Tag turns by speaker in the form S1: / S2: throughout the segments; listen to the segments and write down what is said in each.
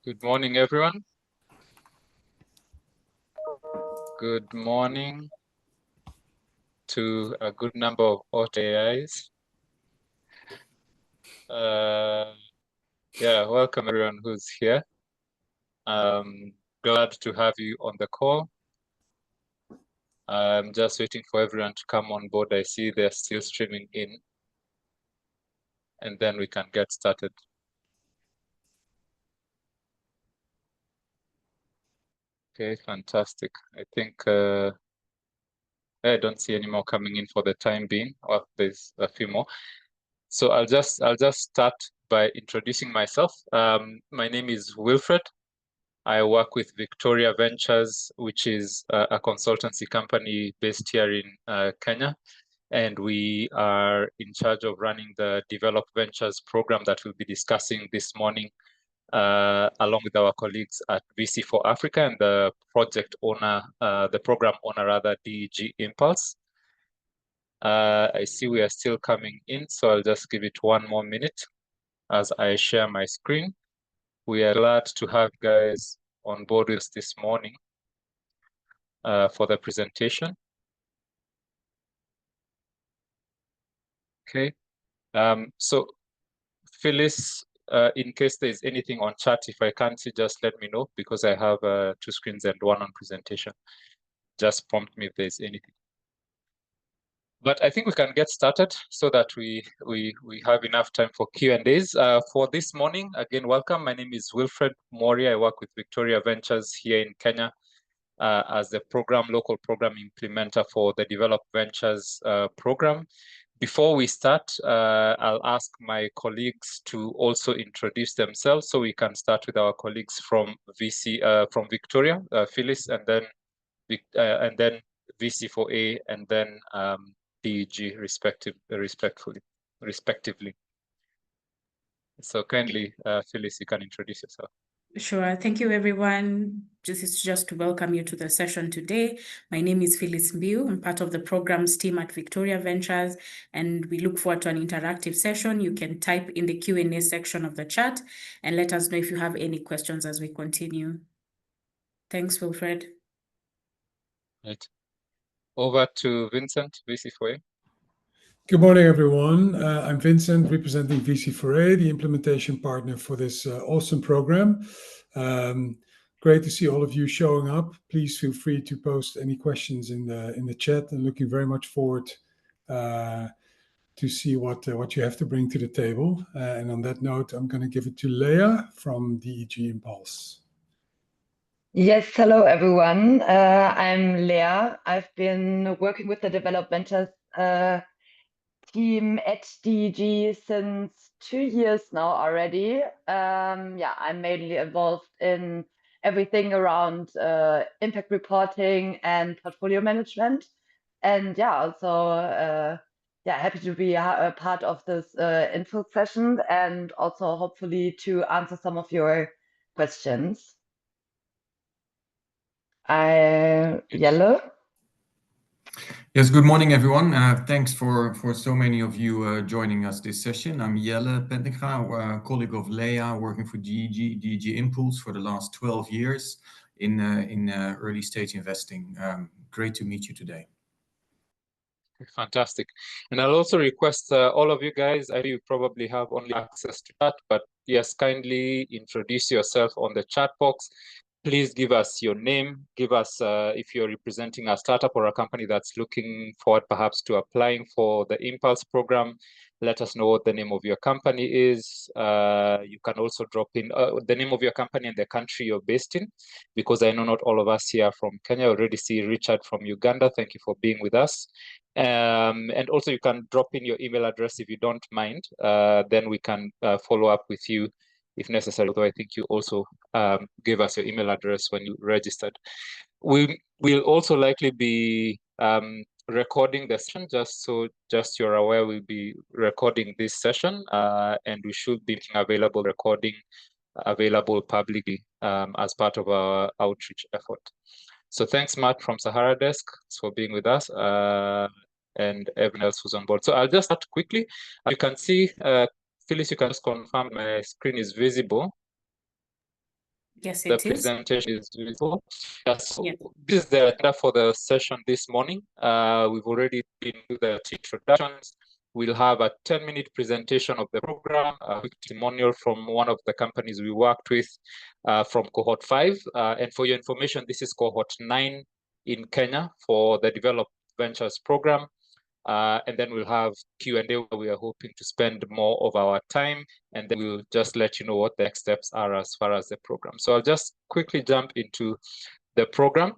S1: Good morning, everyone. Good morning to a good number of AIs. Welcome everyone who's here. Glad to have you on the call. I'm just waiting for everyone to come on board. I see they're still streaming in, and then we can get started. Okay, fantastic. I think I don't see any more coming in for the time being. Well, there's a few more. So I'll just start by introducing myself. My name is Wilfred. I work with Victoria Ventures, which is a consultancy company based here in Kenya. And we are in charge of running the Develop Ventures program that we'll be discussing this morning, along with our colleagues at VC for Africa and the project owner, the program owner rather, DEG Impulse. I see we are still coming in, so I'll just give it one more minute as I share my screen. We are glad to have you guys on board with us this morning for the presentation. Okay. So Phyllis, in case there's anything on chat, if I can't see, just let me know, because I have two screens and one on presentation. Just prompt me if there's anything. But I think we can get started so that we have enough time for Q&As. For this morning, again, welcome. My name is Wilfred Mori. I work with Victoria Ventures here in Kenya as the local program implementer for the Develop Ventures program. Before we start, I'll ask my colleagues to also introduce themselves, so we can start with our colleagues from VC, from Victoria, Phyllis, and then VC4A, and then DEG, respectively. So kindly, Phyllis, you can introduce yourself.
S2: Sure. Thank you, everyone. This is just to welcome you to the session today. My name is Phyllis Mbiu. I'm part of the programs team at Victoria Ventures, and we look forward to an interactive session. You can type in the Q&A section of the chat and let us know if you have any questions as we continue. Thanks, Wilfred.
S1: Right. Over to Vincent, VC4A.
S3: Good morning, everyone. I'm Vincent, representing VC4A, the implementation partner for this awesome program. Great to see all of you showing up. Please feel free to post any questions in the chat, and looking very much forward to see what you have to bring to the table. And on that note, I'm going to give it to Leah from DEG Impulse.
S4: Yes, hello everyone. I'm Leah. I've been working with the Develop Ventures team at DEG since 2 years now already. I'm mainly involved in everything around impact reporting and portfolio management. And also happy to be a part of this info session, and also hopefully to answer some of your questions. Yellow.
S5: Yes, good morning, everyone. Thanks for so many of you joining us this session. I'm Jelle Pentinga, colleague of Leah, working for DEG Impulse for the last 12 years in early stage investing. Great to meet you today.
S1: Fantastic. And I'll also request all of you guys, I know you probably have only access to chat, but yes, kindly introduce yourself on the chat box. Please give us your name, give us if you're representing a startup or a company that's looking forward perhaps to applying for the Impulse program. Let us know what the name of your company is. You can also drop in the name of your company and the country you're based in, because I know not all of us here are from Kenya. I already see Richard from Uganda. Thank you for being with us. And also you can drop in your email address if you don't mind. Then we can follow up with you if necessary, although I think you also gave us your email address when you registered. We will also likely be recording the session, just you're aware, we'll be recording this session, and we should be making available publicly as part of our outreach effort. So thanks, Matt from Sahara Desk, for being with us, and everyone else who's on board. So I'll just start quickly. You can see, Phyllis, you can just confirm my screen is visible.
S2: Yes,
S1: The
S2: it is.
S1: presentation is visible. So
S2: Yes.
S1: this is the agenda for the session this morning. We've already been to the introductions. We'll have a 10-minute presentation of the program, a quick testimonial from one of the companies we worked with from Cohort 5. And for your information, this is Cohort 9 in Kenya for the Develop Ventures program. And then we'll have Q&A where we are hoping to spend more of our time, and then we'll just let you know what the next steps are as far as the program. So I'll just quickly jump into the program,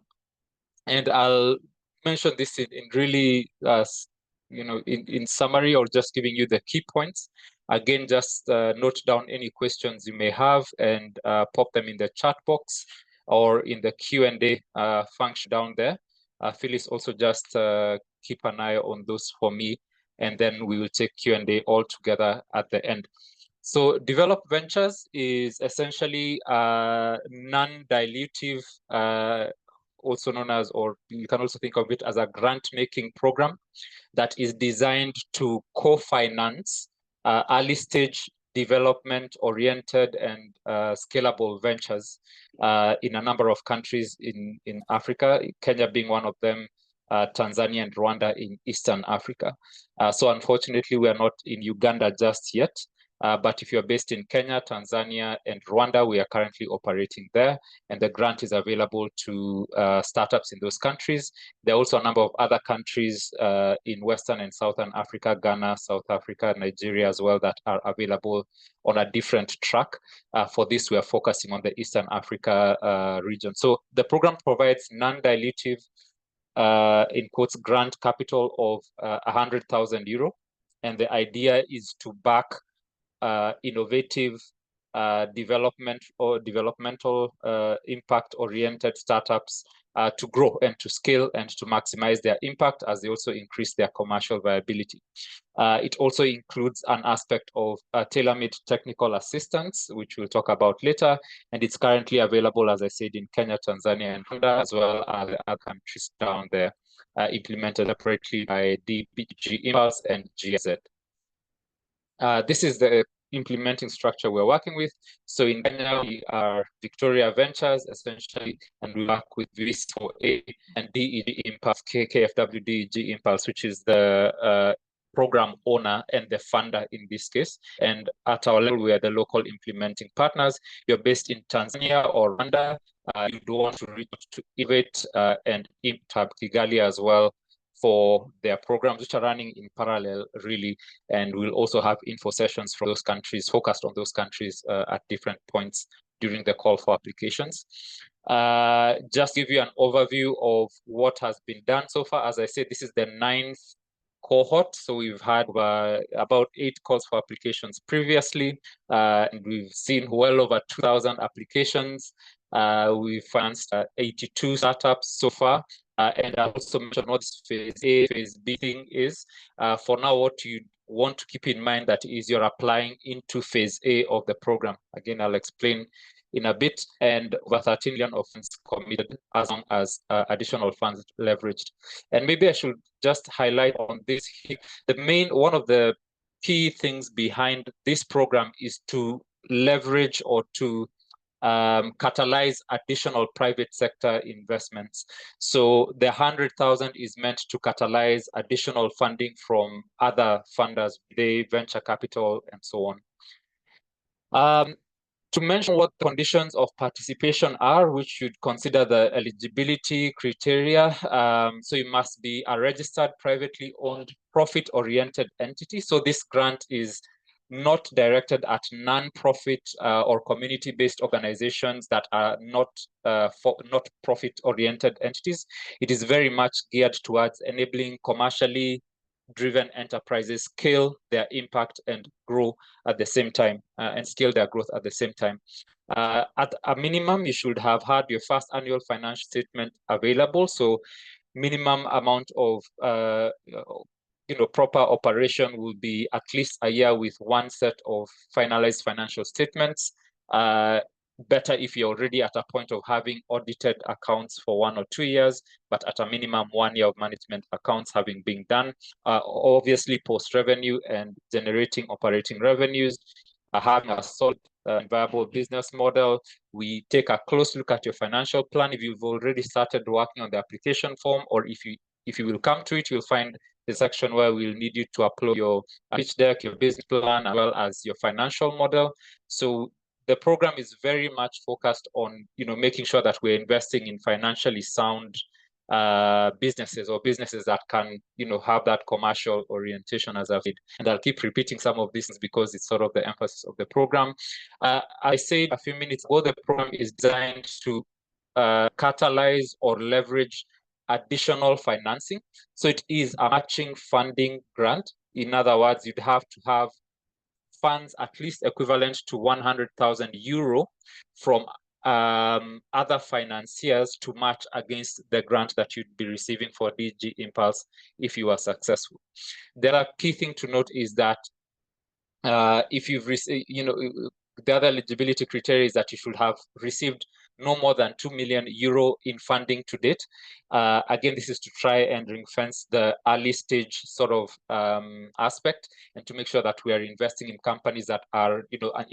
S1: and I'll mention this in really, in summary, or just giving you the key points. Again, just note down any questions you may have and pop them in the chat box or in the Q&A function down there. Phyllis, also just keep an eye on those for me, and then we will take Q&A all together at the end. So Develop Ventures is essentially a non-dilutive, also known as, or you can also think of it as a grant-making program that is designed to co-finance early stage development-oriented and scalable ventures in a number of countries in Africa, Kenya being one of them, Tanzania and Rwanda in Eastern Africa. So unfortunately, we are not in Uganda just yet. But if you're based in Kenya, Tanzania, and Rwanda, we are currently operating there, and the grant is available to startups in those countries. There are also a number of other countries in Western and Southern Africa, Ghana, South Africa, Nigeria as well, that are available on a different track. For this, we are focusing on the Eastern Africa region. So the program provides non-dilutive, in quotes, grant capital of 100,000 euro. And the idea is to back innovative development or developmental impact-oriented startups to grow and to scale and to maximize their impact as they also increase their commercial viability. It also includes an aspect of tailor-made technical assistance, which we'll talk about later, and it's currently available, as I said, in Kenya, Tanzania, and Rwanda, as well as other countries down there, implemented separately by DG Impulse and GIZ. This is the implementing structure we're working with. So in Kenya, we are Victoria Ventures, essentially, and we work with VC4A and DEG Impulse, KFW DEG Impulse, which is the program owner and the funder in this case. And at our level, we are the local implementing partners. You're based in Tanzania or Rwanda. You do want to reach out to Innovate and Imtab Kigali as well for their programs, which are running in parallel, really. And we'll also have info sessions from those countries, focused on those countries at different points during the call for applications. Just give you an overview of what has been done so far. As I said, this is the 9th cohort. So we've had about 8 calls for applications previously, and we've seen well over 2,000 applications. We've financed 82 startups so far. And I also mentioned what this phase A, phase B thing is. For now, what you want to keep in mind that is you're applying into phase A of the program. Again, I'll explain in a bit, and over 13 million of funds committed as long as additional funds leveraged. And maybe I should just highlight on this here, one of the key things behind this program is to leverage or to catalyze additional private sector investments. So the 100,000 is meant to catalyze additional funding from other funders, the venture capital and so on. To mention what the conditions of participation are, which you'd consider the eligibility criteria. So you must be a registered privately owned profit-oriented entity. So this grant is not directed at non-profit or community-based organizations that are not profit-oriented entities. It is very much geared towards enabling commercially driven enterprises scale their impact and grow at the same time, and scale their growth at the same time. At a minimum, you should have had your first annual financial statement available. So minimum amount of proper operation will be at least a year with one set of finalized financial statements. Better if you're already at a point of having audited accounts for 1 or 2 years, but at a minimum 1 year of management accounts having been done. Obviously, post-revenue and generating operating revenues, having a solid viable business model. We take a close look at your financial plan. If you've already started working on the application form, or if you will come to it, you'll find the section where we'll need you to upload your pitch deck, your business plan, as well as your financial model. So the program is very much focused on, making sure that we're investing in financially sound businesses, or businesses that can, have that commercial orientation, as I've said. And I'll keep repeating some of these because it's sort of the emphasis of the program. I said a few minutes ago, the program is designed to catalyze or leverage additional financing. So it is a matching funding grant. In other words, you'd have to have funds at least equivalent to 100,000 euro from other financiers to match against the grant that you'd be receiving for DG Impulse if you are successful. The other key thing to note is that if you've received, the other eligibility criteria is that you should have received no more than 2 million euro in funding to date. Again, this is to try and ring-fence the early stage sort of aspect, and to make sure that we are investing in companies that are,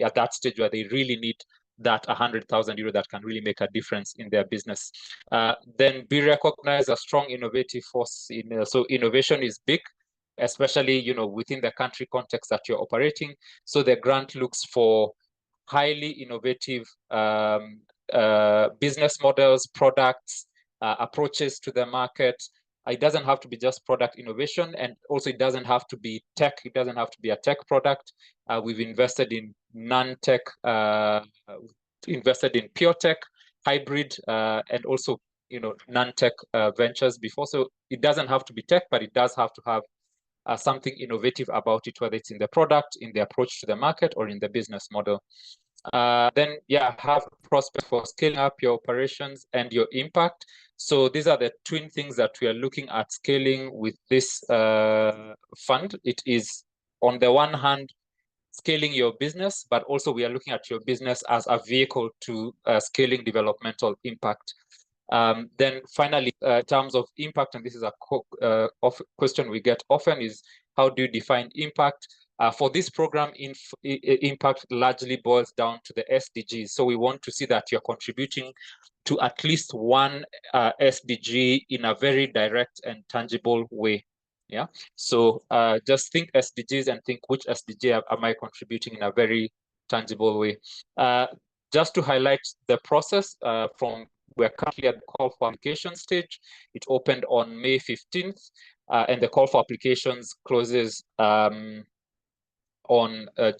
S1: at that stage where they really need that 100,000 euro that can really make a difference in their business. Then be recognized as a strong innovative force. So innovation is big, especially within the country context that you're operating. So the grant looks for highly innovative business models, products, approaches to the market. It doesn't have to be just product innovation, and also it doesn't have to be tech. It doesn't have to be a tech product. We've invested in non-tech, invested in pure tech, hybrid, and also non-tech ventures before. So it doesn't have to be tech, but it does have to have something innovative about it, whether it's in the product, in the approach to the market, or in the business model. Then, have prospects for scaling up your operations and your impact. So these are the twin things that we are looking at scaling with this fund. It is, on the one hand, scaling your business, but also we are looking at your business as a vehicle to scaling developmental impact. Then finally, in terms of impact, and this is a question we get often, is how do you define impact? For this program, impact largely boils down to the SDGs. So we want to see that you're contributing to at least one SDG in a very direct and tangible way. Yeah. So just think SDGs and think, which SDG am I contributing in a very tangible way? Just to highlight the process, we're currently at the call for application stage. It opened on May 15th, and the call for applications closes on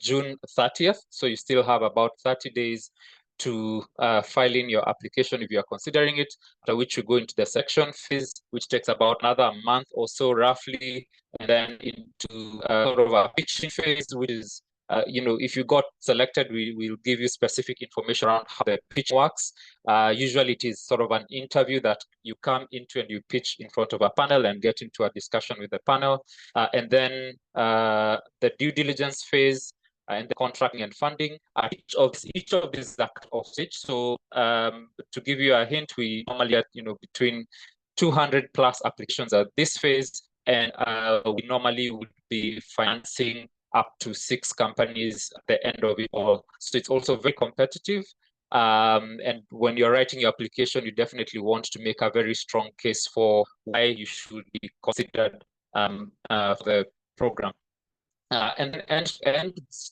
S1: June 30th. So you still have about 30 days to file in your application if you are considering it, after which you go into the section phase, which takes about another month or so roughly, and then into sort of a pitching phase, which is if you got selected, we will give you specific information around how the pitch works. Usually it is sort of an interview that you come into and you pitch in front of a panel and get into a discussion with the panel. And then the due diligence phase and the contracting and funding. Each of these are off stage. So to give you a hint, we normally have between 200 plus applications at this phase, and we normally would be financing up to 6 companies at the end of it all. So it's also very competitive. And when you're writing your application, you definitely want to make a very strong case for why you should be considered for the program. And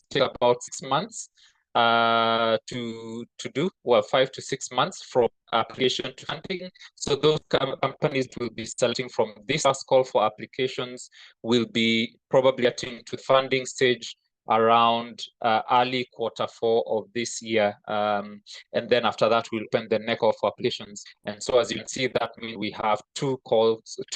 S1: take about 6 months to do, well, 5 to 6 months from application to funding. So those companies will be selecting from this first call for applications, will be probably getting to the funding stage around early Q4 of this year. And then after that, we'll open the next call for applications. And so as you can see, that means we have 2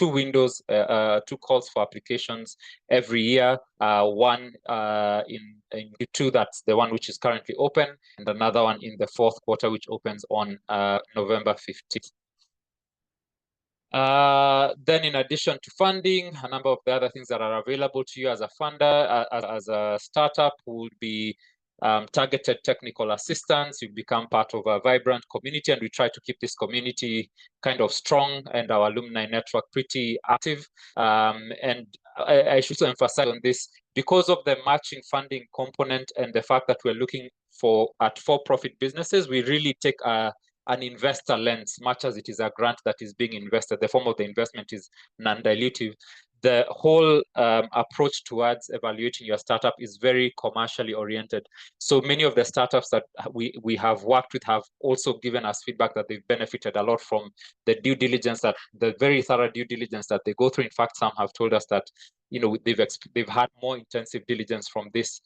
S1: windows, 2 calls for applications every year. One in Q2, that's the one which is currently open, and another one in the Q4, which opens on November 15th. Then in addition to funding, a number of the other things that are available to you as a funder, as a startup, would be targeted technical assistance. You become part of a vibrant community, and we try to keep this community kind of strong and our alumni network pretty active. And I should also emphasize on this, because of the matching funding component and the fact that we're looking at for-profit businesses, we really take an investor lens, much as it is a grant that is being invested. The form of the investment is non-dilutive. The whole approach towards evaluating your startup is very commercially oriented. So many of the startups that we have worked with have also given us feedback that they've benefited a lot from the due diligence, the very thorough due diligence that they go through. In fact, some have told us that they've had more intensive diligence from this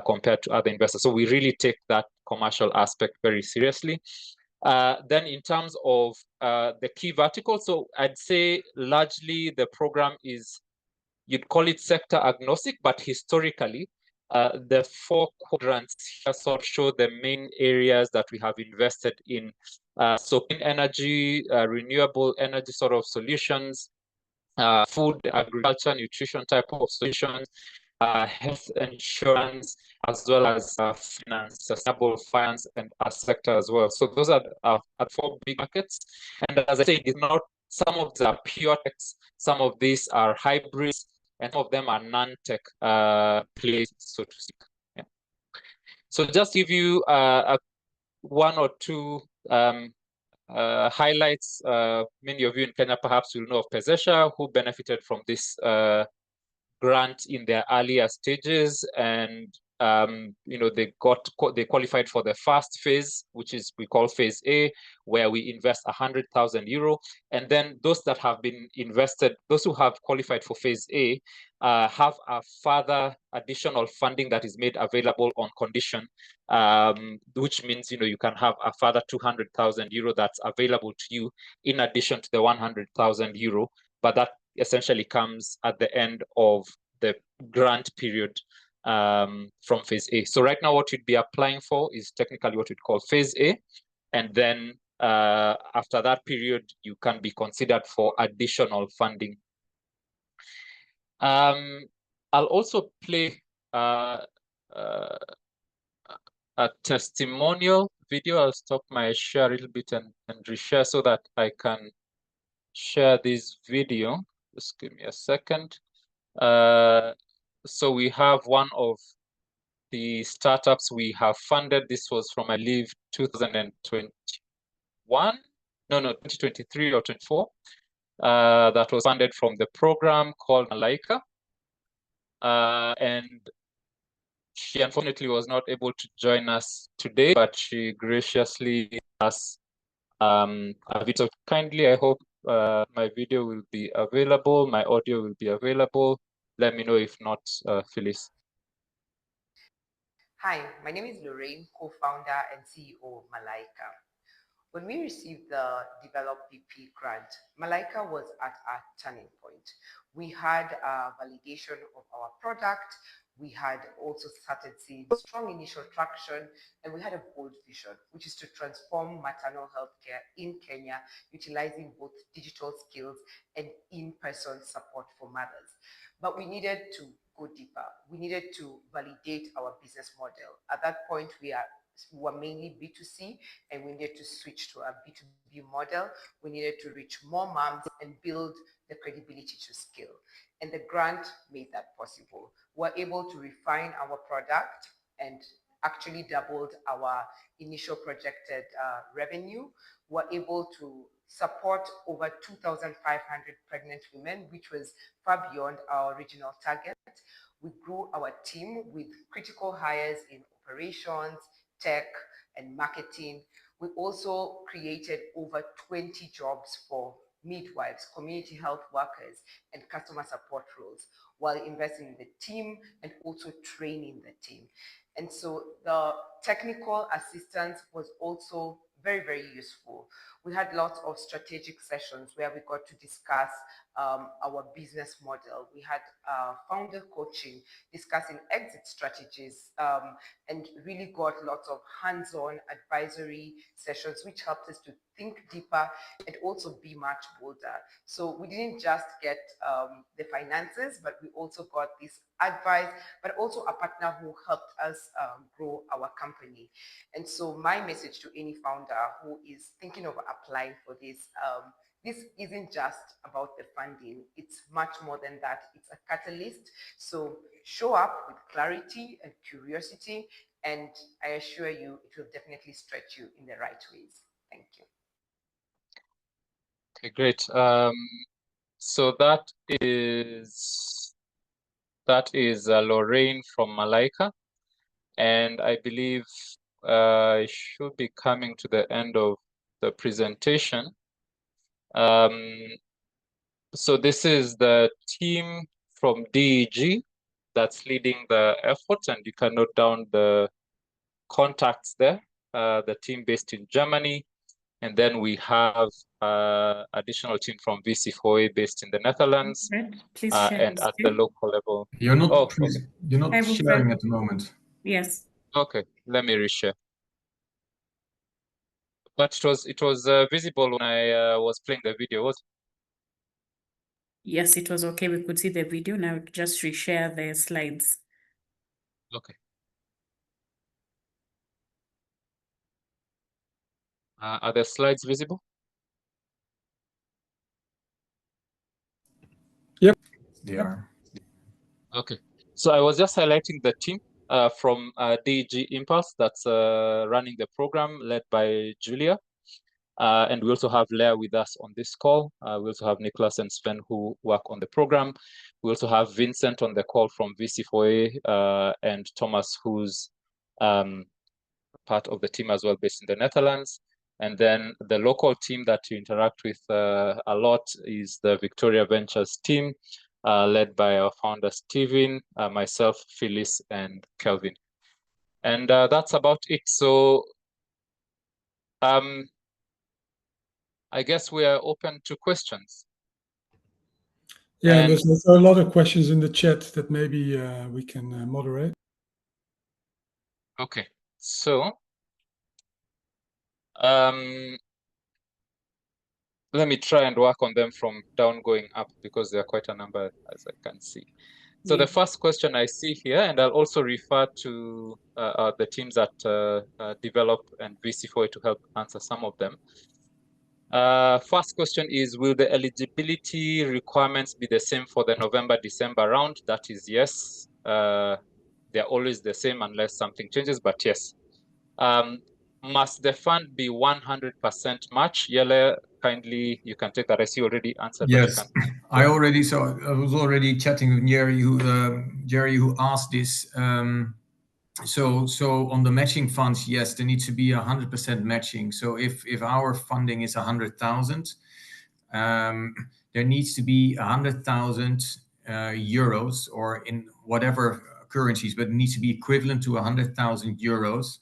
S1: compared to other investors. So we really take that commercial aspect very seriously. Then in terms of the key verticals, so I'd say largely the program is, you'd call it sector agnostic, but historically, the 4 quadrants here sort of show the main areas that we have invested in. So clean energy, renewable energy sort of solutions, food, agriculture, nutrition type of solutions, health insurance, as well as finance, sustainable finance, and our sector as well. So those are 4 big markets. And as I said, it's not, some of them are pure techs, some of these are hybrids, and some of them are non-tech plays, so to speak. Yeah. So just give you 1 or 2 highlights. Many of you in Kenya perhaps will know of Pezesha, who benefited from this grant in their earlier stages, and they qualified for the first phase, which is we call phase A, where we invest 100,000 euro, and then those that have been invested, those who have qualified for phase A, have a further additional funding that is made available on condition, which means you can have a further 200,000 euro that's available to you in addition to the 100,000 euro, but that essentially comes at the end of the grant period from phase A. So right now what you'd be applying for is technically what we'd call phase A, and then after that period you can be considered for additional funding. I'll also play a testimonial video. I'll stop my share a little bit and reshare so that I can share this video. Just give me a second. So we have one of the startups we have funded. This was from, I believe, 2021. No, 2023 or 24. That was funded from the program called Malaika. And she unfortunately was not able to join us today, but she graciously asked a video. So kindly, I hope my video will be available, my audio will be available. Let me know if not, Phyllis.
S6: Hi, my name is Lorraine, co-founder and CEO of Malaika. When we received the develoPPP grant, Malaika was at a turning point. We had a validation of our product. We had also started seeing strong initial traction, and we had a bold vision, which is to transform maternal healthcare in Kenya, utilizing both digital skills and in-person support for mothers. But we needed to go deeper. We needed to validate our business model. At that point, we were mainly B2C, and we needed to switch to a B2B model. We needed to reach more moms and build the credibility to scale. And the grant made that possible. We're able to refine our product and actually doubled our initial projected revenue. We're able to support over 2,500 pregnant women, which was far beyond our original target. We grew our team with critical hires in operations, tech, and marketing. We also created over 20 jobs for midwives, community health workers, and customer support roles, while investing in the team and also training the team. And so the technical assistance was also very, very useful. We had lots of strategic sessions where we got to discuss our business model. We had founder coaching, discussing exit strategies, and really got lots of hands-on advisory sessions, which helped us to think deeper, and also be much bolder. So we didn't just get the finances, but we also got this advice, but also a partner who helped us grow our company. And so my message to any founder who is thinking of applying for this isn't just about the funding. It's much more than that. It's a catalyst. So show up with clarity and curiosity, and I assure you it will definitely stretch you in the right ways. Thank you.
S1: Okay, great. So that is Lorraine from Malaika, and I believe I should be coming to the end of the presentation. So this is the team from DEG that's leading the efforts, and you can note down the contacts there, the team based in Germany. And then we have additional team from VC4A based in the Netherlands,
S2: Please share
S1: and at the local level.
S5: You're not,
S1: okay.
S5: you're not sharing at the moment.
S2: Yes.
S1: Okay, let me reshare. But it was visible when I was playing the video, was it?
S2: Yes, it was okay. We could see the video. Now just reshare the slides.
S1: Okay. Are the slides visible?
S3: Yep.
S5: They are.
S1: Okay. So I was just highlighting the team from DEG Impulse that's running the program, led by Julia. And we also have Leah with us on this call. We also have Nicholas and Sven who work on the program. We also have Vincent on the call from VC4A and Thomas, who's part of the team as well, based in the Netherlands. And then the local team that you interact with a lot is the Victoria Ventures team, led by our founder, Steven, myself, Phyllis, and Kelvin. And that's about it. So I guess we are open to questions.
S3: Yeah, and there's a lot of questions in the chat that maybe we can moderate.
S1: Okay, so let me try and work on them from down going up, because there are quite a number, as I can see. So the first question I see here, and I'll also refer to the teams at develoP and VC4A to help answer some of them. First question is, will the eligibility requirements be the same for the November-December round? That is yes. They're always the same unless something changes, but yes. Must the fund be 100% match? Yele, kindly, you can take that. I see you already answered.
S5: Yes,
S1: but you can.
S5: I was already chatting with Jerry, who asked this. So on the matching funds, yes, there needs to be 100% matching. So if our funding is 100,000, there needs to be 100,000 euros, or in whatever currencies, but it needs to be equivalent to 100,000 euros.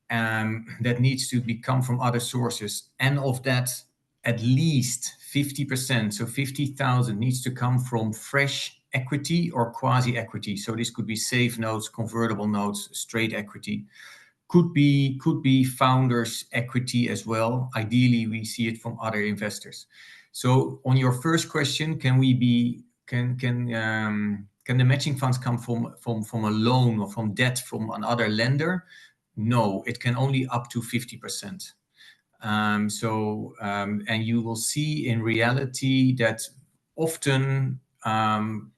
S5: That needs to come from other sources, and of that, at least 50%, so 50,000 needs to come from fresh equity or quasi-equity. So this could be safe notes, convertible notes, straight equity. Could be founders' equity as well. Ideally, we see it from other investors. So on your first question, can the matching funds come from a loan or from debt from another lender? No, it can only up to 50%. And you will see in reality that often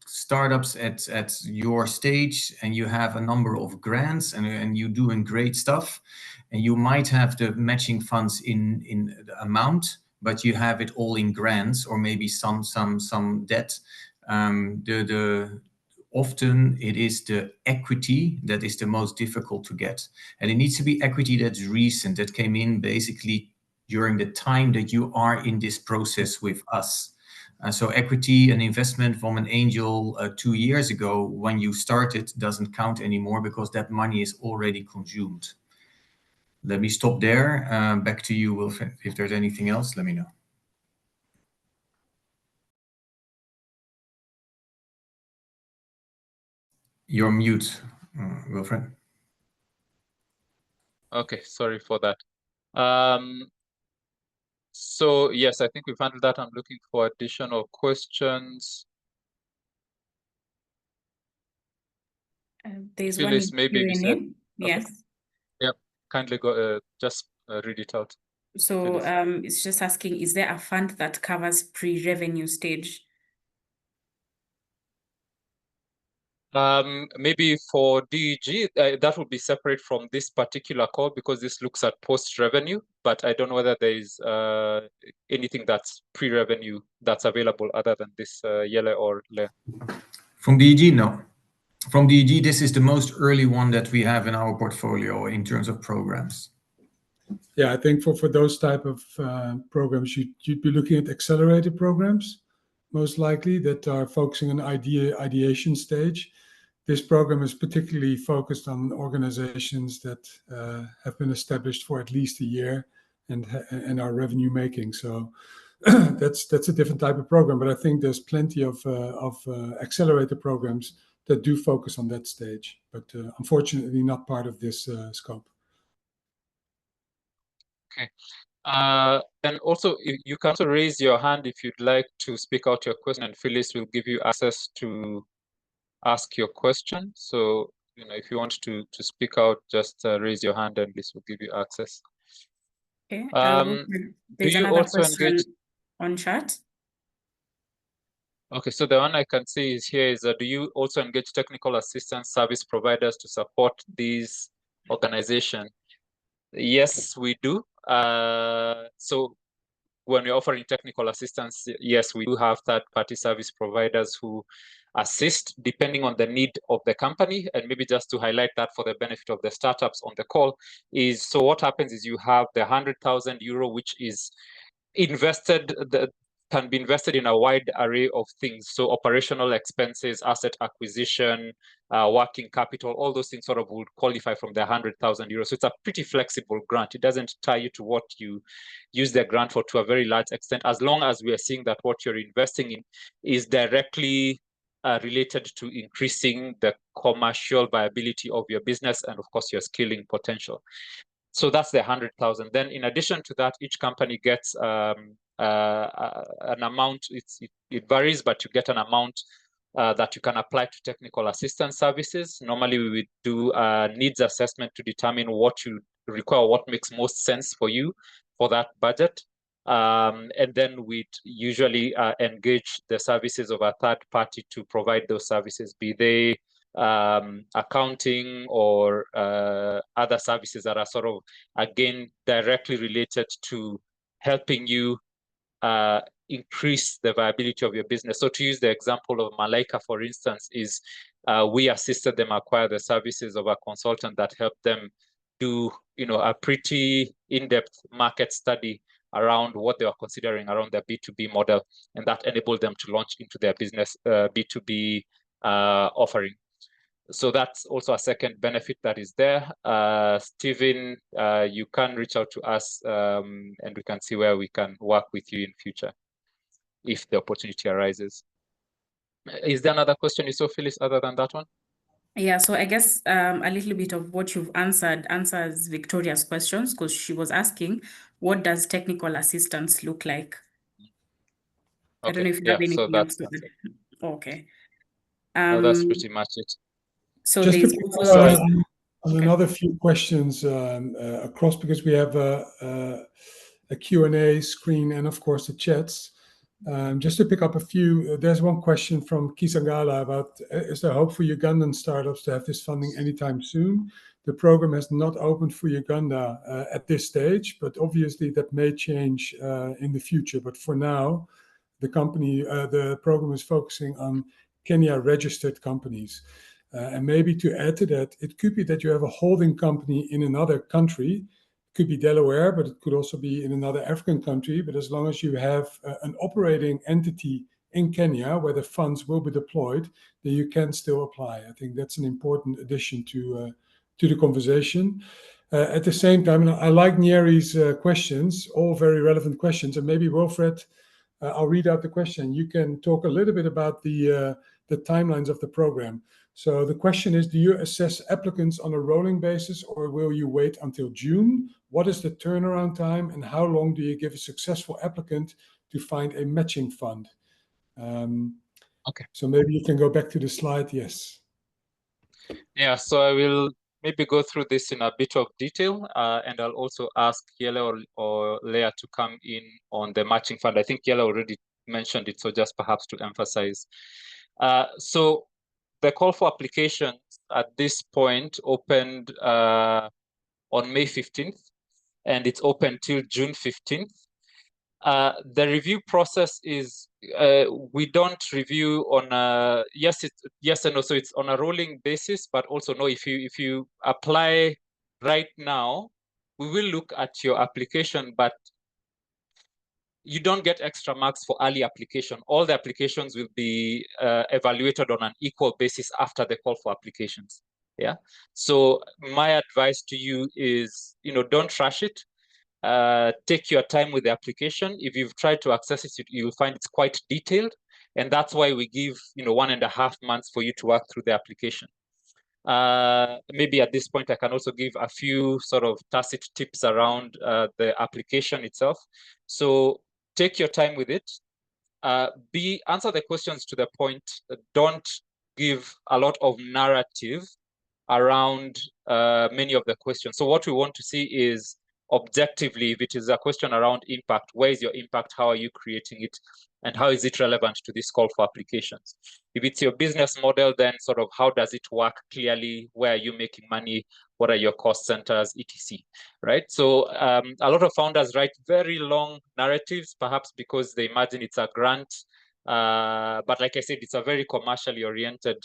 S5: startups at your stage, and you have a number of grants, and you're doing great stuff, and you might have the matching funds in the amount, but you have it all in grants or maybe some debt. Often it is the equity that is the most difficult to get. And it needs to be equity that's recent, that came in basically during the time that you are in this process with us. So equity, an investment from an angel 2 years ago when you started, doesn't count anymore because that money is already consumed. Let me stop there. Back to you, Wilfred. If there's anything else, let me know. You're mute, Wilfred.
S1: Okay, sorry for that. So yes, I think we've handled that. I'm looking for additional questions.
S2: There's
S1: Phyllis,
S2: one
S1: maybe you said,
S2: Q&A. Yes.
S1: Yep, kindly go, just read it out.
S2: So
S1: Phyllis.
S2: it's just asking, is there a fund that covers pre-revenue stage?
S1: Maybe for DEG, that would be separate from this particular call because this looks at post-revenue, but I don't know whether there is anything that's pre-revenue that's available other than this yellow or le.
S5: From DEG, no. From DEG, this is the most early one that we have in our portfolio in terms of programs.
S3: Yeah, I think for those type of programs, you'd be looking at accelerated programs, most likely, that are focusing on ideation stage. This program is particularly focused on organizations that have been established for at least a year and are revenue making. So that's a different type of program. But I think there's plenty of accelerator programs that do focus on that stage, but unfortunately not part of this scope.
S1: Okay. And also, you can also raise your hand if you'd like to speak out your question, and Phyllis will give you access to ask your question. So, if you want to speak out, just raise your hand and this will give you access.
S2: Okay.
S1: Do
S2: There's
S1: you
S2: another
S1: also
S2: question
S1: engage?
S2: on chat.
S1: Okay, so the one I can see is here is, do you also engage technical assistance service providers to support these organizations? Yes, we do. So when we're offering technical assistance, yes, we do have third-party service providers who assist depending on the need of the company. And maybe just to highlight that for the benefit of the startups on the call is, so what happens is you have the 100,000 euro, which is invested, can be invested in a wide array of things. So operational expenses, asset acquisition, working capital, all those things sort of would qualify from the 100,000 euros. So it's a pretty flexible grant. It doesn't tie you to what you use the grant for to a very large extent, as long as we are seeing that what you're investing in is directly related to increasing the commercial viability of your business and, of course, your scaling potential. So that's the 100,000. Then in addition to that, each company gets an amount. It varies, but you get an amount that you can apply to technical assistance services. Normally, we would do a needs assessment to determine what you require, what makes most sense for you for that budget. And then we'd usually engage the services of a third party to provide those services, be they accounting or other services that are sort of, again, directly related to helping you increase the viability of your business. So to use the example of Malaika, for instance, is we assisted them acquire the services of a consultant that helped them do, a pretty in-depth market study around what they were considering around their B2B model, and that enabled them to launch into their business B2B offering. So that's also a second benefit that is there. Stephen, you can reach out to us and we can see where we can work with you in future if the opportunity arises. Is there another question you saw, Phyllis, other than that one?
S2: Yeah, so I guess a little bit of what you've answers Victoria's questions, because she was asking, what does technical assistance look like?
S1: Okay.
S2: I don't know if you have anything else to add. Okay.
S1: No, that's pretty much it.
S2: So
S3: just
S2: there's
S3: to
S2: also
S3: on another few questions across, because we have a Q&A screen and of course the chats. Just to pick up a few, there's one question from Kisangala about, is there hope for Ugandan startups to have this funding anytime soon? The program has not opened for Uganda at this stage, but obviously that may change in the future. But for now, the program is focusing on Kenya registered companies. And maybe to add to that, it could be that you have a holding company in another country. It could be Delaware, but it could also be in another African country. But as long as you have an operating entity in Kenya where the funds will be deployed, then you can still apply. I think that's an important addition to the conversation. At the same time, and I like Nyeri's questions, all very relevant questions. And maybe Wilfred, I'll read out the question. You can talk a little bit about the timelines of the program. So the question is, do you assess applicants on a rolling basis or will you wait until June? What is the turnaround time and how long do you give a successful applicant to find a matching fund?
S1: Okay.
S3: So maybe you can go back to the slide. Yes.
S1: Yeah, so I will maybe go through this in a bit of detail, and I'll also ask Yele or Leah to come in on the matching fund. I think Yele already mentioned it, so just perhaps to emphasize. So the call for applications at this point opened on May 15th, and it's open till June 15th. The review process is we don't review on a yes and no, so it's on a rolling basis, but also no, if you apply right now, we will look at your application, but you don't get extra marks for early application. All the applications will be evaluated on an equal basis after the call for applications. Yeah. So my advice to you is, don't rush it. Take your time with the application. If you've tried to access it, you'll find it's quite detailed. And that's why we give, 1.5 months for you to work through the application. Maybe at this point, I can also give a few sort of tacit tips around the application itself. So take your time with it. Answer the questions to the point. Don't give a lot of narrative around many of the questions. So what we want to see is objectively, if it is a question around impact, where is your impact? How are you creating it? And how is it relevant to this call for applications? If it's your business model, then sort of how does it work clearly? Where are you making money? What are your cost centers, etc. Right? So a lot of founders write very long narratives, perhaps because they imagine it's a grant. But like I said, it's a very commercially oriented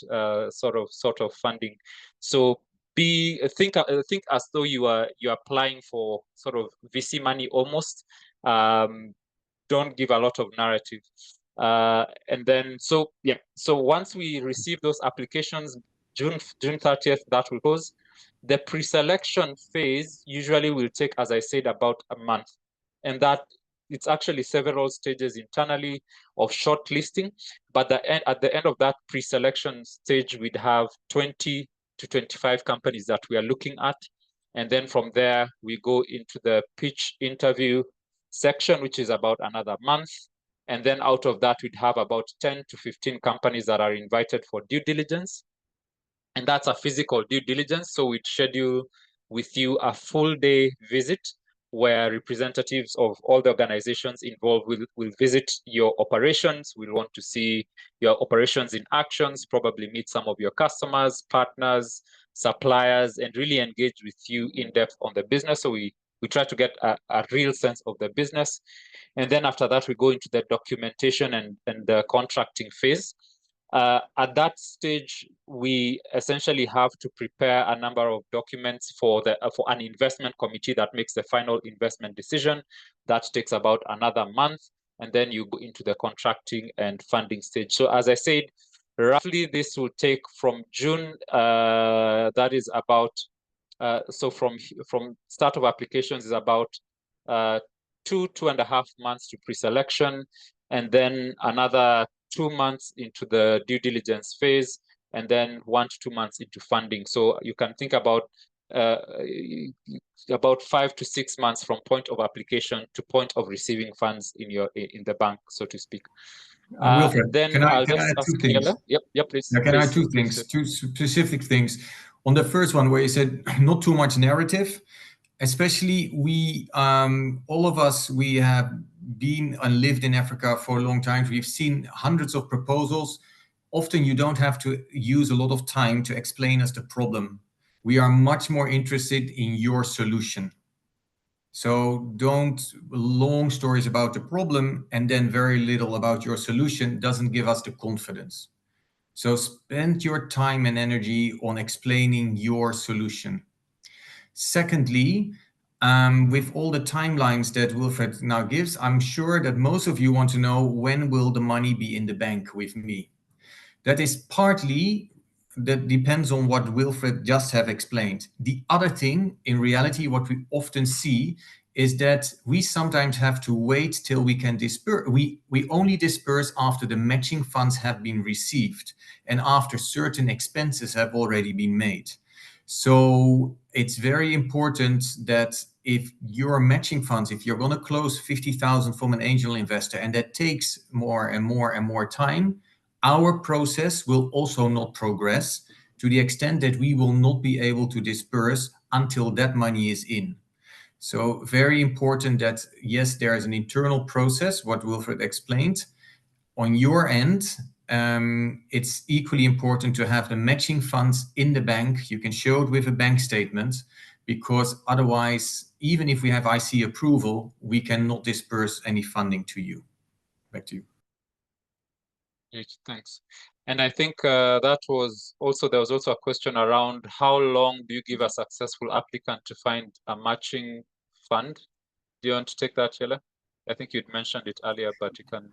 S1: sort of funding. So think as though you're applying for sort of VC money almost. Don't give a lot of narrative. And then so once we receive those applications, June 30th, that will close. The pre-selection phase usually will take, as I said, about a month, and that it's actually several stages internally of shortlisting. But at the end of that pre-selection stage, we'd have 20 to 25 companies that we are looking at. And then from there, we go into the pitch interview section, which is about another month. And then out of that, we'd have about 10 to 15 companies that are invited for due diligence. And that's a physical due diligence. So we'd schedule with you a full day visit where representatives of all the organizations involved will visit your operations. We'll want to see your operations in actions, probably meet some of your customers, partners, suppliers, and really engage with you in depth on the business. So we try to get a real sense of the business. And then after that, we go into the documentation and the contracting phase. At that stage, we essentially have to prepare a number of documents for an investment committee that makes the final investment decision. That takes about another month, and then you go into the contracting and funding stage. So as I said, roughly this will take from June. That is about so from start of applications is about 2.5 months to pre-selection, and then another 2 months into the due diligence phase, and then 1 to 2 months into funding. So you can think about 5 to 6 months from point of application to point of receiving funds in the bank, so to speak.
S5: Wilfred,
S1: then
S5: can I
S1: I'll just
S5: add
S1: ask
S5: two things?
S1: Yep, please.
S5: Yeah, can I add two
S1: Please.
S5: things, two specific things? On the first one, where you said not too much narrative, especially all of us, we have been and lived in Africa for a long time. We've seen hundreds of proposals. Often you don't have to use a lot of time to explain us the problem. We are much more interested in your solution. So don't long stories about the problem and then very little about your solution doesn't give us the confidence. So spend your time and energy on explaining your solution. Secondly, with all the timelines that Wilfred now gives, I'm sure that most of you want to know, when will the money be in the bank with me? That depends on what Wilfred just have explained. The other thing, in reality, what we often see is that we sometimes have to wait till we can disperse. We only disperse after the matching funds have been received and after certain expenses have already been made. So it's very important that if your matching funds, if you're going to close 50,000 from an angel investor, and that takes more and more and more time, our process will also not progress to the extent that we will not be able to disperse until that money is in. So very important that, yes, there is an internal process, what Wilfred explained. On your end, it's equally important to have the matching funds in the bank. You can show it with a bank statement, because otherwise, even if we have IC approval, we cannot disperse any funding to you. Back to you.
S1: Great, thanks. And I think there was also a question around how long do you give a successful applicant to find a matching fund? Do you want to take that, Yela? I think you'd mentioned it earlier, but you can.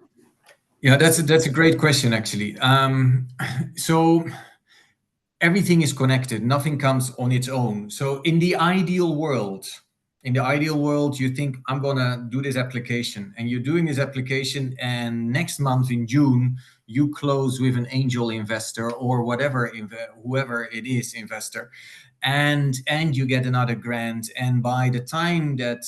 S5: Yeah, that's a great question, actually. So everything is connected. Nothing comes on its own. So in the ideal world, you think, I'm gonna do this application, and you're doing this application, and next month in June you close with an angel investor or whatever, whoever it is, investor, and you get another grant. And by the time that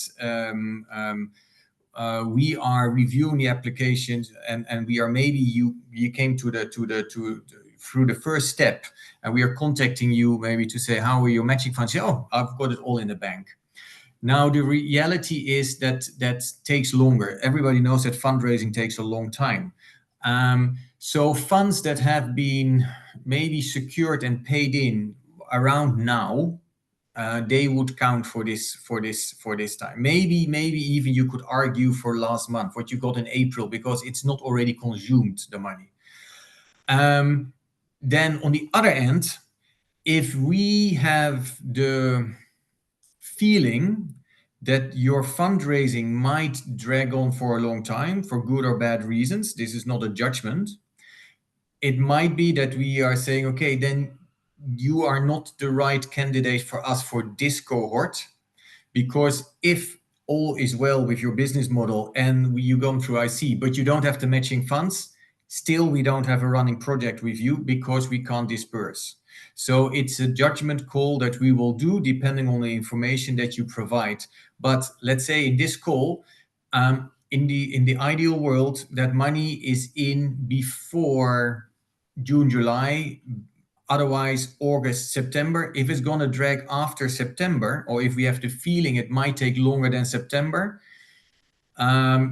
S5: we are reviewing the applications, and we are, maybe you came through the first step, and we are contacting you maybe to say, how are your matching funds? Oh, I've got it all in the bank. Now, the reality is that takes longer. Everybody knows that fundraising takes a long time. So funds that have been maybe secured and paid in around now, they would count for this time. Maybe even you could argue for last month, what you got in April, because it's not already consumed, the money. Then on the other end, if we have the feeling that your fundraising might drag on for a long time for good or bad reasons, this is not a judgment. It might be that we are saying, okay, then you are not the right candidate for us for this cohort, because if all is well with your business model and you go through IC, but you don't have the matching funds, still we don't have a running project with you because we can't disperse. So it's a judgment call that we will do depending on the information that you provide. But let's say in this call, in the ideal world, that money is in before June, July, otherwise August, September. If it's going to drag after September, or if we have the feeling it might take longer than September,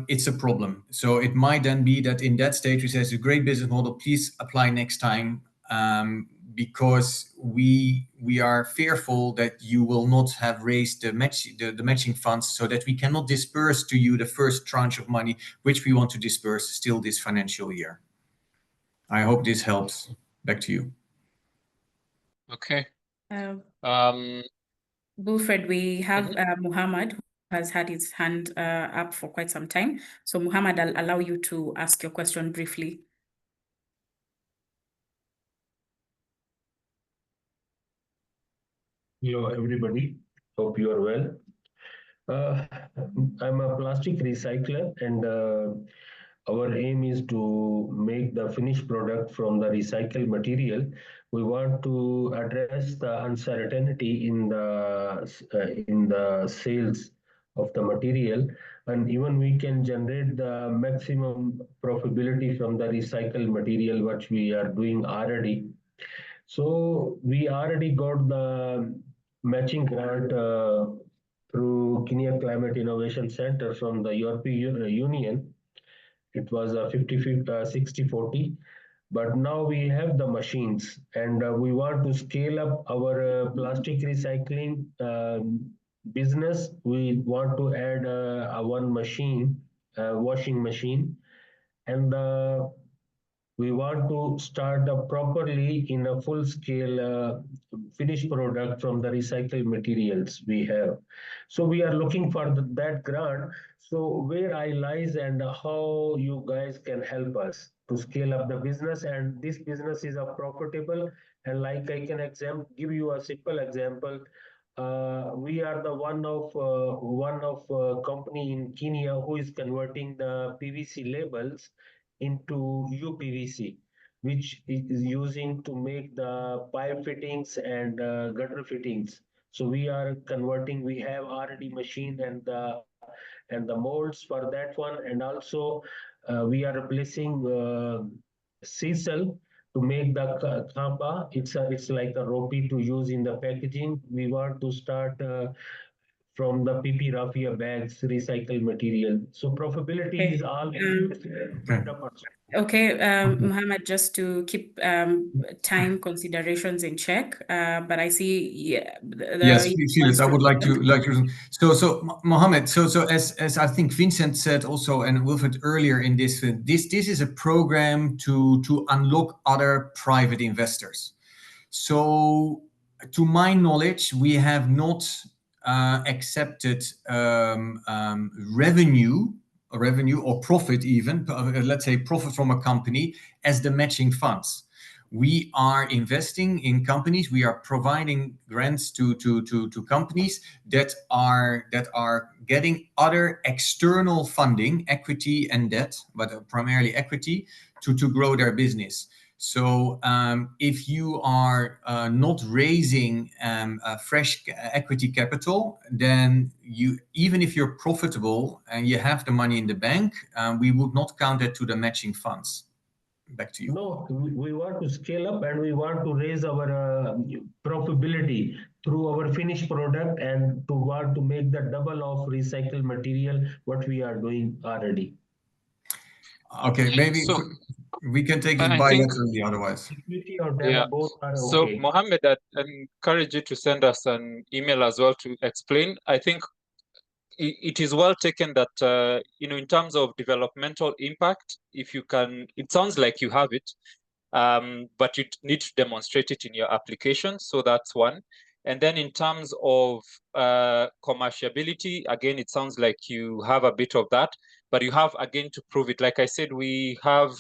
S5: it's a problem. So it might then be that in that stage we say, it's a great business model, please apply next time, because we are fearful that you will not have raised the matching funds, so that we cannot disperse to you the first tranche of money, which we want to disperse still this financial year. I hope this helps. Back to you.
S1: Okay.
S2: Wilfred, we have Muhammad, who has had his hand up for quite some time. So Muhammad, I'll allow you to ask your question briefly.
S7: Hello, everybody. Hope you are well. I'm a plastic recycler, and our aim is to make the finished product from the recycled material. We want to address the uncertainty in the sales of the material, and even we can generate the maximum profitability from the recycled material, which we are doing already. So we already got the matching grant through Kenya Climate Innovation Center from the European Union. It was a 60-40, but now we have the machines, and we want to scale up our plastic recycling business. We want to add a one machine, washing machine, and we want to start properly in a full-scale finished product from the recycled materials we have. So we are looking for that grant. So where I lies and how you guys can help us to scale up the business, and this business is profitable. And like I can give you a simple example. we are the one of company in Kenya who is converting the PVC labels into UPVC, which is using to make the pipe fittings and gutter fittings. So we are converting. We have already machine and the molds for that one, and also we are replacing sisal to make the khamba. It's like a ropey to use in the packaging. We want to start from the PP raffia bags, recycled material. So profitability is all.
S2: Okay, Muhammad, just to keep time considerations in check, but I see, yeah,
S5: yes, Felix, I would like to so Mohammed, so as I think Vincent said also and Wilfred earlier in this is a program to unlock other private investors. So to my knowledge, we have not accepted revenue or profit even, let's say profit from a company as the matching funds. We are investing in companies. We are providing grants to companies that are getting other external funding, equity and debt, but primarily equity, to grow their business. So if you are not raising fresh equity capital, then even if you're profitable and you have the money in the bank, we would not count it to the matching funds. Back to you.
S7: No, we want to scale up and we want to raise our profitability through our finished product and to want to make the double of recycled material what we are doing already.
S5: Okay, maybe
S1: So,
S5: we can take it bilaterally otherwise.
S1: Yeah.
S7: Both are
S1: So,
S7: okay.
S1: Mohammed, I encourage you to send us an email as well to explain. I think it is well taken that, in terms of developmental impact, if you can, it sounds like you have it, but you need to demonstrate it in your application. So that's one. And then in terms of commerciability, again, it sounds like you have a bit of that, but you have, again, to prove it. Like I said, we have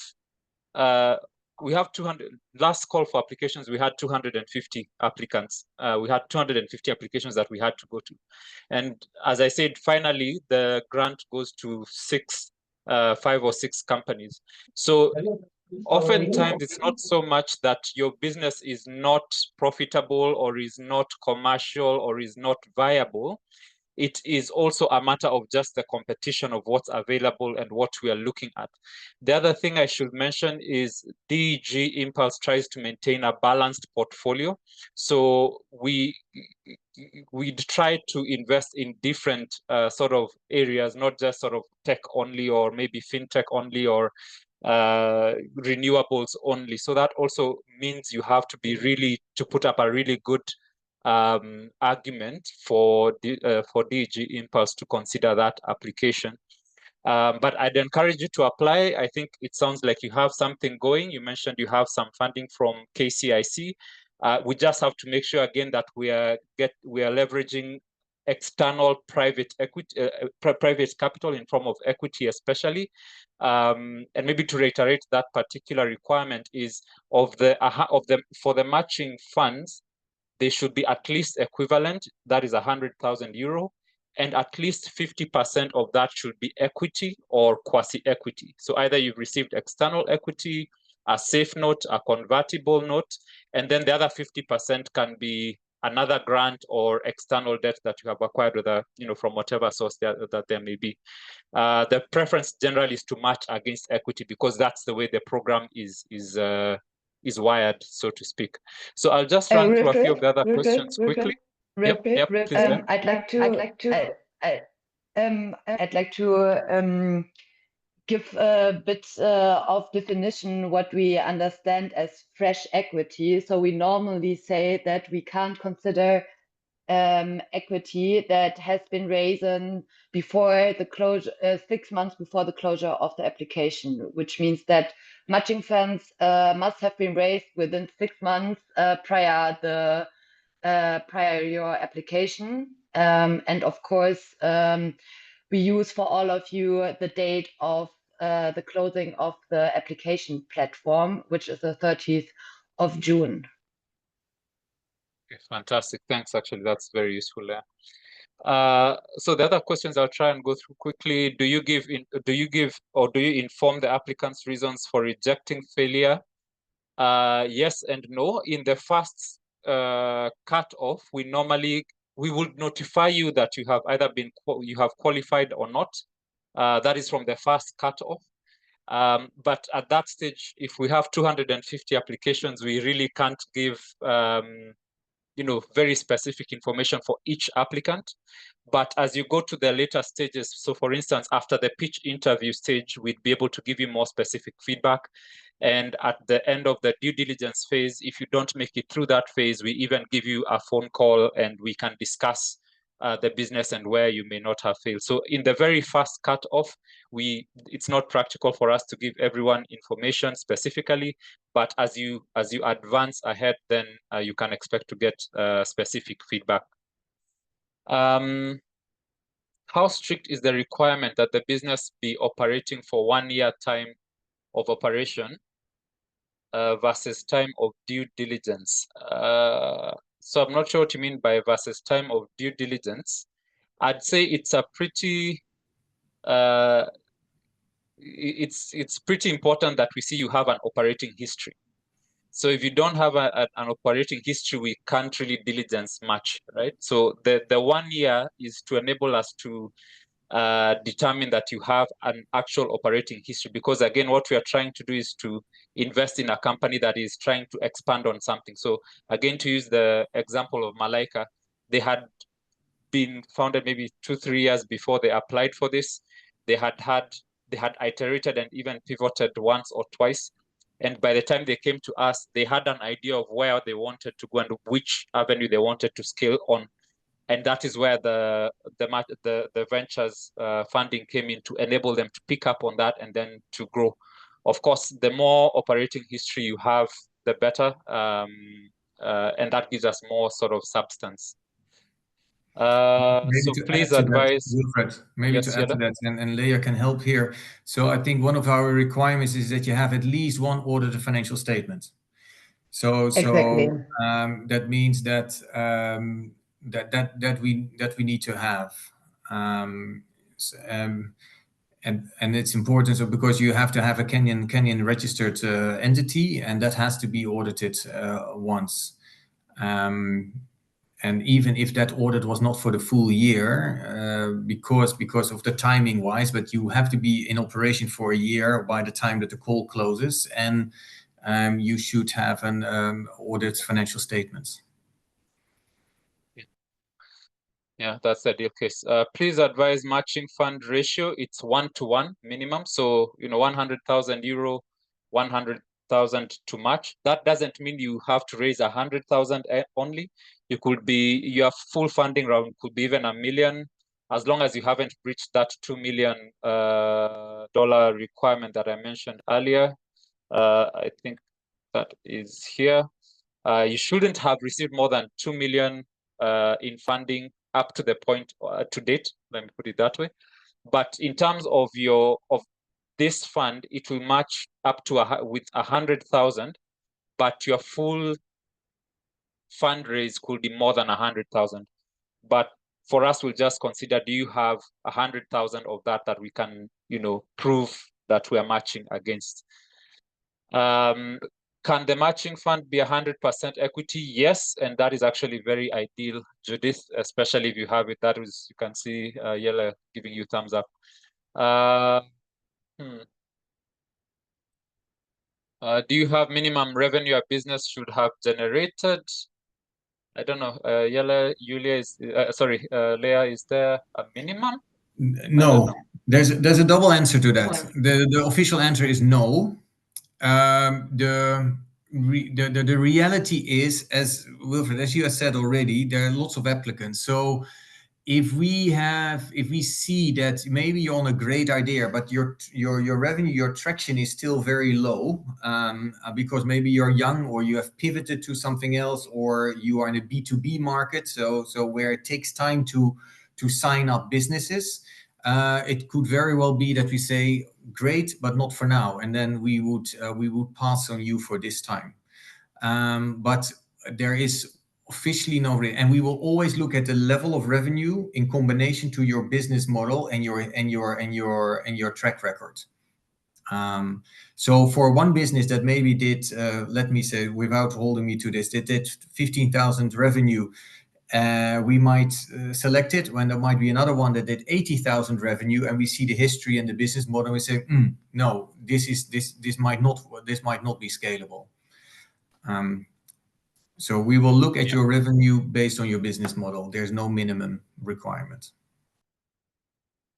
S1: 200, last call for applications, we had 250 applicants. We had 250 applications that we had to go to. And as I said, finally, the grant goes to 5 or 6 companies. So oftentimes it's not so much that your business is not profitable or is not commercial or is not viable. It is also a matter of just the competition of what's available and what we are looking at. The other thing I should mention is DG Impulse tries to maintain a balanced portfolio. So we try to invest in different sort of areas, not just sort of tech only or maybe fintech only or renewables only. So that also means you have to put up a really good argument for DG Impulse to consider that application. But I'd encourage you to apply. I think it sounds like you have something going. You mentioned you have some funding from KCIC. We just have to make sure again that we are leveraging external private equity, private capital in form of equity, especially. And maybe to reiterate that particular requirement is for the matching funds, they should be at least equivalent, that is 100,000 euro, and at least 50% of that should be equity or quasi-equity. So either you've received external equity, a safe note, a convertible note, and then the other 50% can be another grant or external debt that you have acquired with from whatever source that there may be. The preference generally is to match against equity because that's the way the program is wired, so to speak. So I'll just run through a few of the other questions quickly.
S4: I'd like to give a bit of definition what we understand as fresh equity. So we normally say that we can't consider equity that has been raised before the closure, 6 months before the closure of the application, which means that matching funds must have been raised within 6 months prior your application. And of course, we use for all of you the date of the closing of the application platform, which is the 30th of June.
S1: Okay, fantastic. Thanks. Actually, that's very useful there. So the other questions I'll try and go through quickly. Do you give inform the applicants reasons for rejecting failure? Yes and no. In the first cut-off, we would notify you that you have either you have qualified or not. That is from the first cut-off. But at that stage, if we have 250 applications, we really can't give very specific information for each applicant. But as you go to the later stages, so for instance, after the pitch interview stage, we'd be able to give you more specific feedback. And at the end of the due diligence phase, if you don't make it through that phase, we even give you a phone call and we can discuss the business and where you may not have failed. So in the very first cut-off, it's not practical for us to give everyone information specifically, but as you advance ahead, then you can expect to get specific feedback. How strict is the requirement that the business be operating for 1 year time of operation versus time of due diligence? So I'm not sure what you mean by versus time of due diligence. I'd say it's a pretty it's pretty important that we see you have an operating history. So if you don't have an operating history, we can't really diligence much, right? So the 1 year is to enable us to determine that you have an actual operating history, because again, what we are trying to do is to invest in a company that is trying to expand on something. So again, to use the example of Malaika, they had been founded maybe 2-3 years before they applied for this. They had iterated and even pivoted once or twice. And by the time they came to us, they had an idea of where they wanted to go and which avenue they wanted to scale on. And that is where the ventures funding came in to enable them to pick up on that and then to grow. Of course, the more operating history you have, the better. And that gives us more sort of substance. So please advise.
S5: Wilfred, maybe to add to that, and Leah can help here. So I think one of our requirements is that you have at least one audited financial statement. So
S4: Exactly.
S5: That means that that we need to have, and it's important. So because you have to have a Kenyan registered entity, and that has to be audited once. And even if that audit was not for the full year, because of the timing wise, but you have to be in operation for a year by the time that the call closes, and you should have an audit financial statements.
S1: Yeah, that's the ideal case. Please advise matching fund ratio. It's 1-to-1 minimum. So 100,000 euro, 100,000 to match. That doesn't mean you have to raise 100,000 only. Your full funding round could be even $1 million, as long as you haven't breached that $2 million dollar requirement that I mentioned earlier. I think that is here. You shouldn't have received more than 2 million in funding up to the point to date. Let me put it that way. But in terms of this fund, it will match up to with 100,000, but your full fundraise could be more than 100,000. But for us, we'll just consider: do you have 100,000 of that we can, prove that we are matching against? Can the matching fund be 100% equity? Yes, and that is actually very ideal, Judith, especially if you have it. That is, you can see Yella giving you thumbs up. Do you have minimum revenue a business should have generated? I don't know. Yella, Julia is Leah, is there a minimum?
S5: No, there's a double answer to that. The official answer is no. The reality is, as Wilfred, as you have said already, there are lots of applicants. So if we see that maybe you're on a great idea, but your revenue, your traction is still very low, because maybe you're young, or you have pivoted to something else, or you are in a B2B market, so where it takes time to sign up businesses, it could very well be that we say, great, but not for now, and then we would pass on you for this time. But there is officially no, and we will always look at the level of revenue in combination to your business model and your track record. So for one business that maybe did, let me say, without holding me to this, that did 15,000 revenue, we might select it. When there might be another one that did 80,000 revenue, and we see the history and the business model, and we say, no, this might not be scalable. So we will look at your revenue based on your business model. There's no minimum requirement.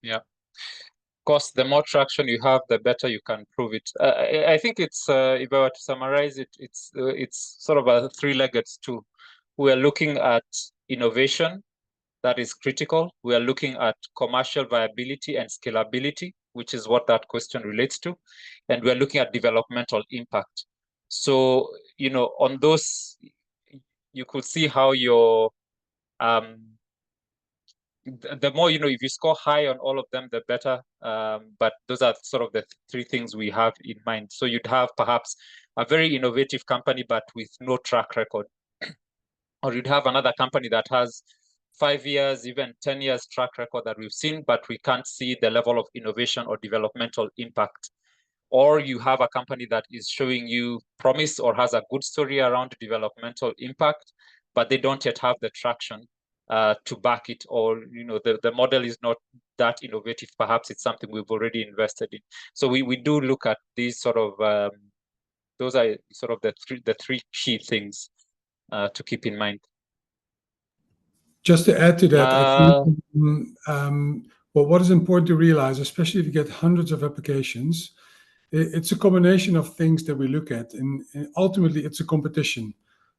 S1: Yeah. Of course, the more traction you have, the better you can prove it. I think it's, if I were to summarize it, it's sort of a three-legged stool. We are looking at innovation, that is critical. We are looking at commercial viability and scalability, which is what that question relates to. And we're looking at developmental impact. So, on those, you could see how your, the more, if you score high on all of them, the better. But those are sort of the three things we have in mind. So you'd have perhaps a very innovative company, but with no track record. Or you'd have another company that has 5 years, even 10 years track record that we've seen, but we can't see the level of innovation or developmental impact. Or you have a company that is showing you promise or has a good story around developmental impact, but they don't yet have the traction to back it, or the model is not that innovative. Perhaps it's something we've already invested in. So we do look at these sort of those are sort of the three key things to keep in mind.
S3: Just to add to that, I think what is important to realize, especially if you get hundreds of applications, it's a combination of things that we look at, and ultimately it's a competition.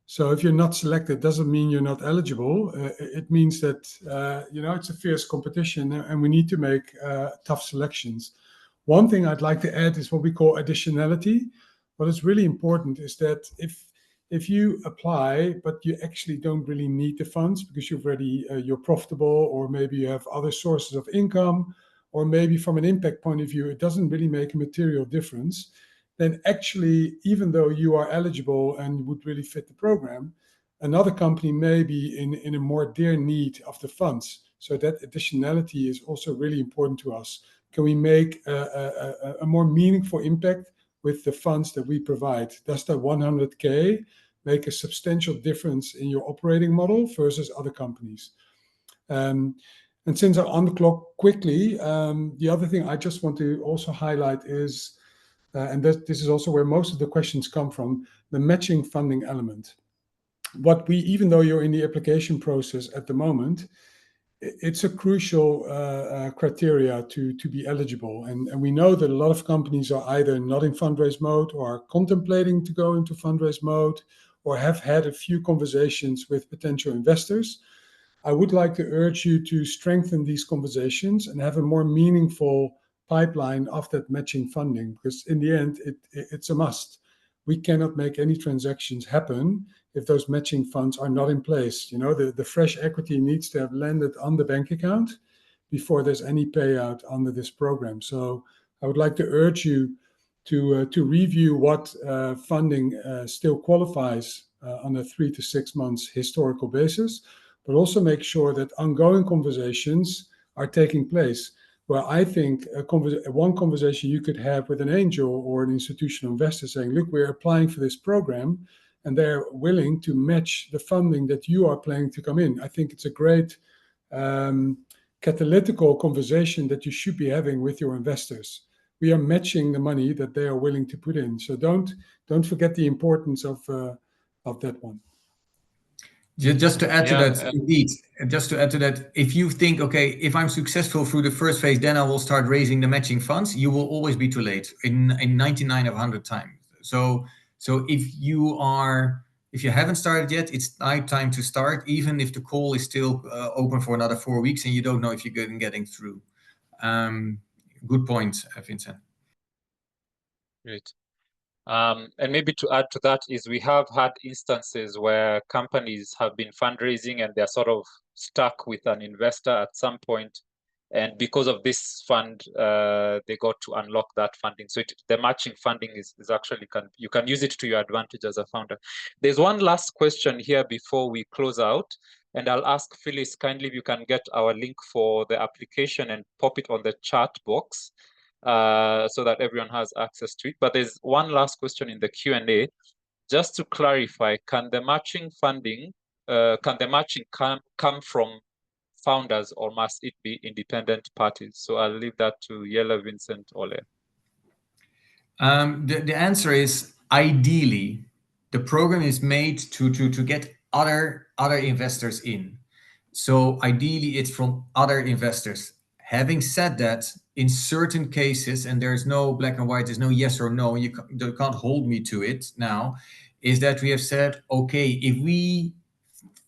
S3: So if you're not selected, doesn't mean you're not eligible. It means that it's a fierce competition, and we need to make tough selections. One thing I'd like to add is what we call additionality. What is really important is that if you apply, but you actually don't really need the funds because you're profitable, or maybe you have other sources of income, or maybe from an impact point of view, it doesn't really make a material difference, then actually, even though you are eligible and would really fit the program, another company may be in a more dire need of the funds. So that additionality is also really important to us. Can we make a more meaningful impact with the funds that we provide? Does that 100K make a substantial difference in your operating model versus other companies? And since I'm on the clock quickly, the other thing I just want to also highlight is, and this is also where most of the questions come from, the matching funding element. Even though you're in the application process at the moment, it's a crucial criteria to be eligible. And we know that a lot of companies are either not in fundraise mode, or are contemplating to go into fundraise mode, or have had a few conversations with potential investors. I would like to urge you to strengthen these conversations and have a more meaningful pipeline of that matching funding, because in the end, it's a must. We cannot make any transactions happen if those matching funds are not in place. The fresh equity needs to have landed on the bank account before there's any payout under this program. So I would like to urge you to review what funding still qualifies on a 3 to 6 months historical basis, but also make sure that ongoing conversations are taking place. Where I think one conversation you could have with an angel or an institutional investor saying, look, we're applying for this program, and they're willing to match the funding that you are planning to come in. I think it's a great catalytical conversation that you should be having with your investors. We are matching the money that they are willing to put in. So don't forget the importance of that one.
S5: Just to add to that, indeed, just to add to that, if you think, okay, if I'm successful through the first phase, then I will start raising the matching funds, you will always be too late in 99 of 100 times. So if you haven't started yet, it's time to start, even if the call is still open for another 4 weeks and you don't know if you're getting through. Good point, Vincent.
S1: Great. And maybe to add to that is we have had instances where companies have been fundraising and they're sort of stuck with an investor at some point, And because of this fund, they got to unlock that funding. So the matching funding is actually, you can use it to your advantage as a founder. There's one last question here before we close out. And I'll ask Phyllis kindly if you can get our link for the application and pop it on the chat box so that everyone has access to it. But there's one last question in the Q&A. Just to clarify, can the matching funding, can the matching come from founders, or must it be independent parties? So I'll leave that to Yella, Vincent, Ole.
S5: The answer is ideally, the program is made to get other investors in. So ideally, it's from other investors. Having said that, in certain cases, and there's no black and white, there's no yes or no, you can't hold me to it now, is that we have said, okay, if we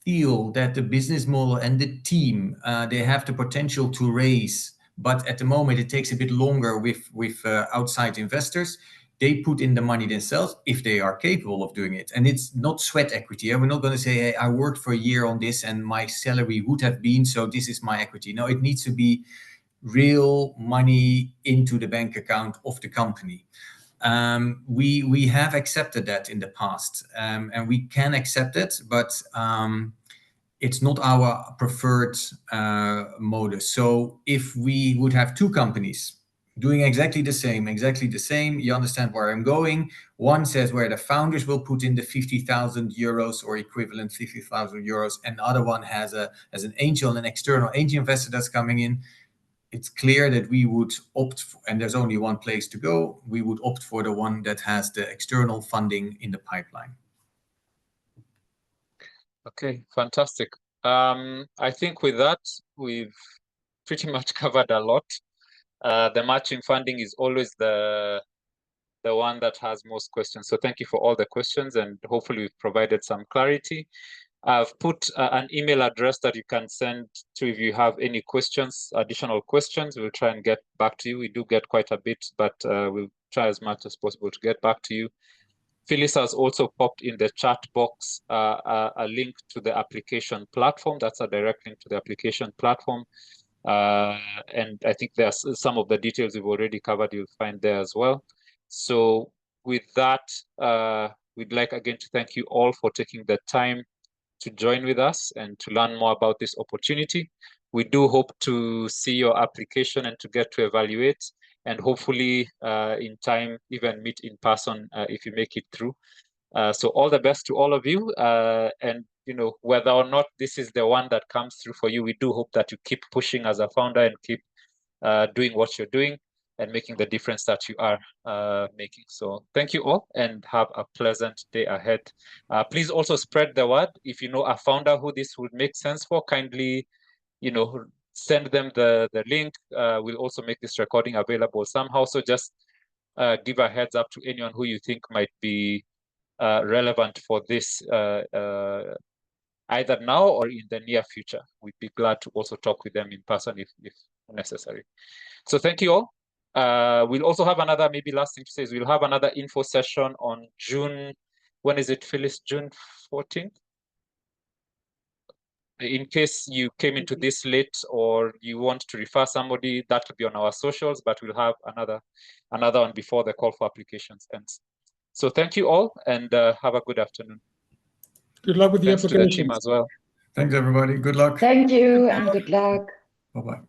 S5: feel that the business model and the team, they have the potential to raise, but at the moment it takes a bit longer with outside investors, they put in the money themselves if they are capable of doing it. And it's not sweat equity. We're not going to say, hey, I worked for a year on this and my salary would have been, so this is my equity. No, it needs to be real money into the bank account of the company. We have accepted that in the past, and we can accept it, but it's not our preferred modus. So if we would have two companies doing exactly the same, you understand where I'm going. One says where the founders will put in the 50,000 euros or equivalent 50,000 euros, and the other one has an angel, an external angel investor that's coming in. It's clear that we would opt for, and there's only one place to go, we would opt for the one that has the external funding in the pipeline.
S1: Okay, fantastic. I think with that, we've pretty much covered a lot. The matching funding is always the one that has most questions. So thank you for all the questions, and hopefully we've provided some clarity. I've put an email address that you can send to if you have any questions, additional questions. We'll try and get back to you. We do get quite a bit, but we'll try as much as possible to get back to you. Phyllis has also popped in the chat box a link to the application platform. That's a direct link to the application platform. And I think there's some of the details we've already covered, you'll find there as well. So with that, we'd like again to thank you all for taking the time to join with us and to learn more about this opportunity. We do hope to see your application and to get to evaluate, and hopefully in time even meet in person if you make it through. So all the best to all of you, and whether or not this is the one that comes through for you, we do hope that you keep pushing as a founder and keep doing what you're doing and making the difference that you are making. So thank you all and have a pleasant day ahead. Please also spread the word. If you know a founder who this would make sense for, kindly send them the link. We'll also make this recording available somehow. So just give a heads up to anyone who you think might be relevant for this either now or in the near future. We'd be glad to also talk with them in person if necessary. So thank you all. We'll also have another, maybe last thing to say is we'll have another info session on June, when is it, Phyllis? June 14th? In case you came into this late or you want to refer somebody, that will be on our socials, but we'll have another one before the call for applications ends. So thank you all and have a good afternoon.
S3: Good luck with the application.
S1: To the team as well.
S5: Thanks, everybody. Good luck.
S4: Thank you and good luck.
S5: Bye-bye.